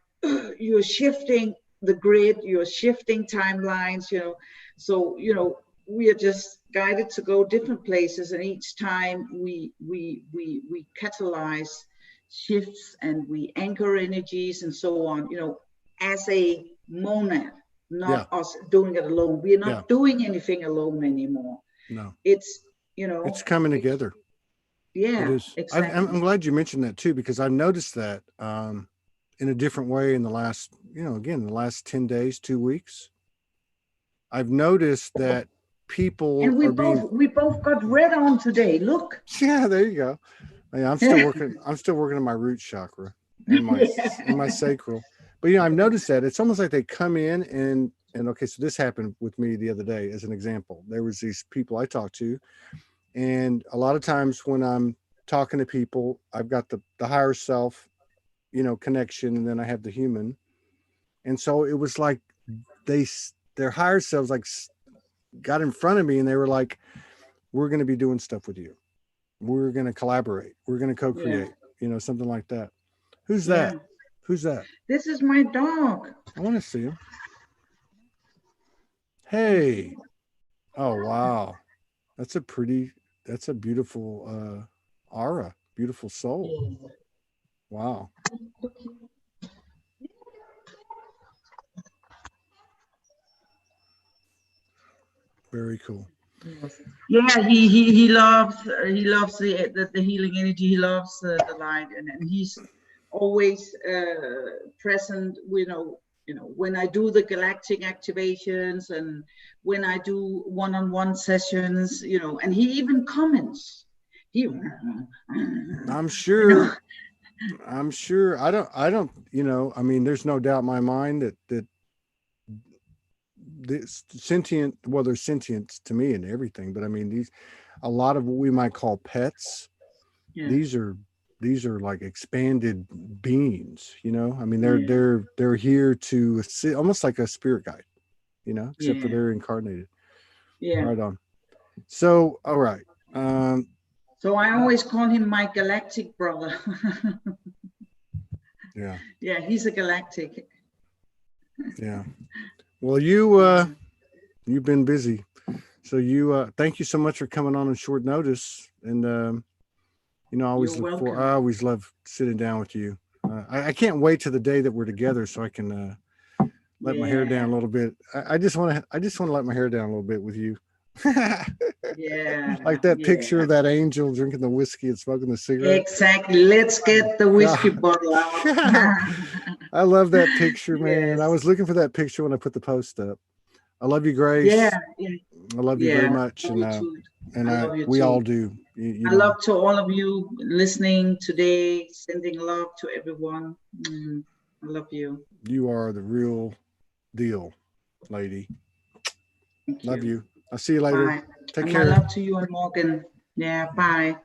you're shifting the grid, you're shifting timelines, you know. So you know, we are just guided to go different places, and each time we catalyze shifts and we anchor energies and so on, you know, as a monad, not us doing it alone. We are not doing anything alone anymore. No, it's, you know, it's coming together. Yeah, it is. Exactly. I'm glad you mentioned that too, because I've noticed that in a different way in the last, the last 10 days, 2 weeks. I've noticed that people and we both got red on today. Look. Yeah, there you go. Yeah, I'm still working on my root chakra and my sacral. But I've noticed that it's almost like they come in and okay, so this happened with me the other day as an example. There was these people I talked to, and a lot of times when I'm talking to people, I've got the higher self, connection, and then I have the human. And so it was like their higher selves like got in front of me, and they were like, we're going to be doing stuff with you. We're going to collaborate. We're going to co-create, something like that. Who's that? Who's that? This is my dog. I want to see him. Hey. Oh, wow. That's a beautiful aura, beautiful soul. Wow. Very cool. Yeah, he loves the healing energy. He loves the light, and he's always present. you know, when I do the galactic activations and when I do one-on-one sessions, you know, and he even comments. I'm sure. I'm sure. I don't. You know. I mean, there's no doubt in my mind that this sentient. Well, there's sentience to me and everything, but I mean, a lot of what we might call pets. Yeah. These are like expanded beings. You know. I mean, Yeah. they're here to assist, almost like a spirit guide. You know, except for Yeah. they're incarnated. Yeah. Right on. So, all right. So I always call him my galactic brother. Yeah. Yeah, he's a galactic. Yeah. Well, you've been busy, so thank you so much for coming on short notice. And you know, You're welcome. I always love sitting down with you. I can't wait to the day that we're together so I can let my hair down a little bit. I just want to let my hair down a little bit with you. Yeah. Like that picture of that angel drinking the whiskey and smoking the cigarette. Exactly. Let's get the whiskey bottle out. I love that picture, man. Yes. I was looking for that picture when I put the post up. I love you, Grace. Yeah. I love you very much, I love you we too. all do. You I know. love to all of you listening today, sending love to everyone. I love you. You are the real deal, lady. Thank Love you. you. I'll see you later. Bye. Take And care. my love to you and Morgan. Yeah, bye.